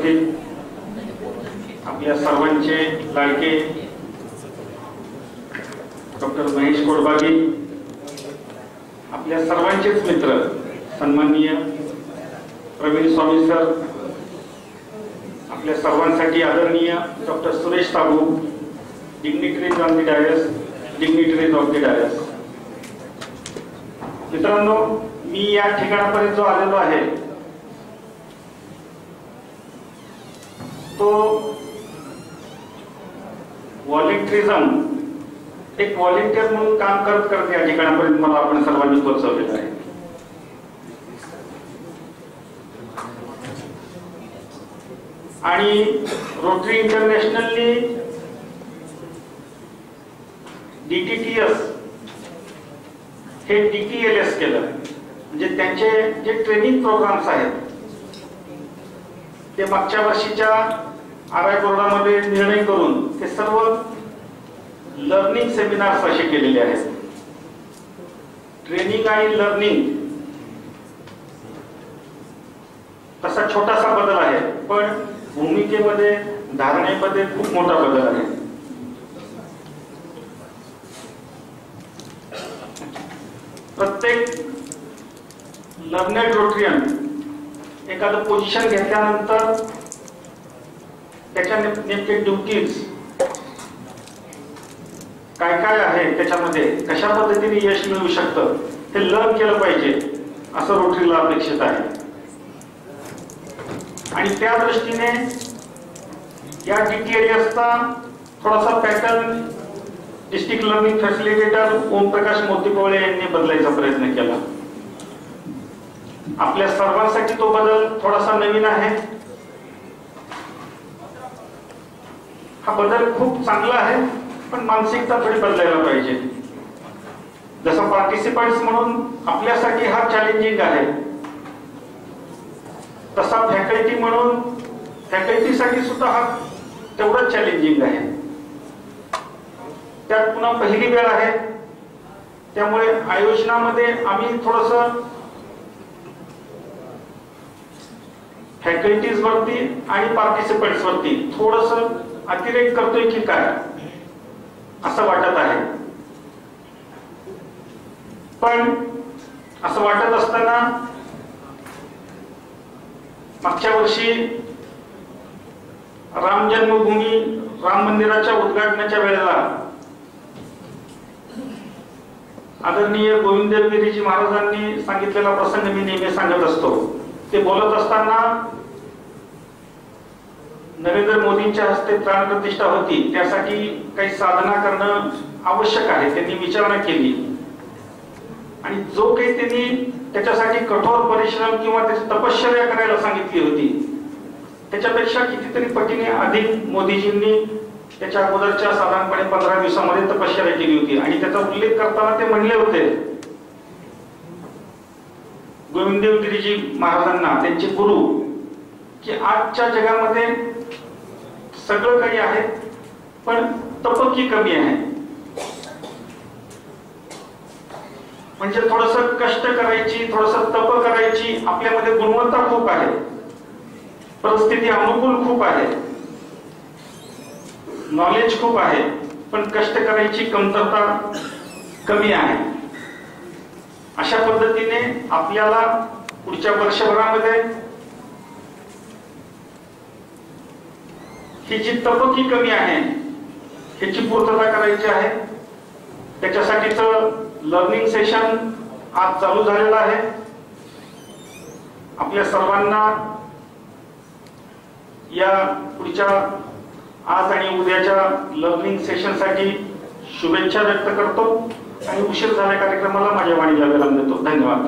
उपस्थित आपल्या सर्वांचे लाडके डॉक्टर महेश कोडबागी, आपल्या सर्वांचेच मित्र सन्माननीय प्रवीण स्वामी सर, आपल्या सर्वांसाठी आदरणीय doctor Suresh Sabu, dignitaries on the dais, dignitaries of the dais. मित्रांनो, मी या ठिकाणापर्यंत जो आलेलो आहे तो व्हॉलेंटियरिझम, एक व्हॉलेंटियर म्हणून काम करत करत या ठिकाणापर्यंत मला आपण सर्वांनी पोहोचवलेलं आहे. आणि रोटरी इंटरनॅशनलनी DTTS हे DTLS केलं. म्हणजे त्यांचे जे ट्रेनिंग प्रोग्राम्स आहेत ते मागच्या वर्षीच्या RI बोर्डामध्ये निर्णय करून ते सर्व लर्निंग सेमिनार्स असे केलेले आहेत. ट्रेनिंग आणि लर्निंग तसा छोटासा बदल आहे, पण भूमिकेमध्ये, धारणेमध्ये खूप मोठा बदल आहे. प्रत्येक लर्नेड रोटरियन एखादं पोझिशन घेतल्यानंतर त्याच्या नेमके ड्युटीज काय काय आहे, त्याच्यामध्ये कशा पद्धतीने यश मिळू शकतं हे लर्न केलं पाहिजे असं रोटरीला अपेक्षित आहे. आणि त्या दृष्टीने या DTLSचा थोडासा pattern district learning facilitator Omprakash Motipole यांनी बदलायचा प्रयत्न केला. आपल्या सर्वांसाठी तो बदल थोडासा नवीन आहे. हा बदल खूप चांगला आहे, पण मानसिकता थोडी बदलायला पाहिजे. जसं पार्टिसिपंट्स म्हणून आपल्यासाठी हा चॅलेंजिंग आहे, तसा फॅकल्टी म्हणून फॅकल्टीसाठी सुद्धा हा तेवढाच चॅलेंजिंग आहे. त्यात पुन्हा पहिली वेळ आहे, त्यामुळे आयोजनामध्ये आम्ही थोडंसं फॅकल्टीज वरती आणि पार्टिसिपंट्स वरती थोडंसं अतिरेक करतोय की काय असं वाटत आहे. पण असं वाटत असताना मागच्या वर्षी राम जन्मभूमी राम मंदिराच्या उद्घाटनाच्या वेळेला आदरणीय गोविंदगिरीजी महाराजांनी सांगितलेला प्रसंग मी नेहमी सांगत असतो. ते बोलत असताना नरेंद्र मोदींच्या हस्ते प्राण प्रतिष्ठा होती, त्यासाठी काही साधना करणं आवश्यक आहे, त्यांनी विचारणा केली. आणि जो काही त्यांनी त्याच्यासाठी कठोर परिश्रम किंवा त्याची तपश्चर्या करायला सांगितली होती, त्याच्यापेक्षा कितीतरी पटीने अधिक मोदीजींनी त्याच्या अगोदरच्या साधारणपणे 15 दिवसामध्ये तपश्चर्या केली होती. आणि त्याचा उल्लेख करताना ते म्हणले होते, गोविंदगिरीजी महाराजांना, त्यांचे गुरु, की आजच्या जगामध्ये सगळं काही आहे, पण तपकी कमी आहे. म्हणजे थोडस कष्ट करायची, थोडस तप करायची आपल्यामध्ये गुणवत्ता खूप आहे, परिस्थिती अनुकूल खूप आहे, नॉलेज खूप आहे, पण कष्ट करायची कमतरता कमी आहे. अशा पद्धतीने आपल्याला पुढच्या वर्षभरामध्ये ही जी तपकी कमी आहे ह्याची पूर्तता करायची आहे. त्याच्यासाठीचं लर्निंग सेशन आज चालू झालेलं आहे. आपल्या सर्वांना या पुढच्या आज आणि उद्याच्या लर्निंग सेशन साठी शुभेच्छा व्यक्त करतो आणि उशीर झाल्या कार्यक्रमाला माझ्या वाणीला विराम देतो. धन्यवाद.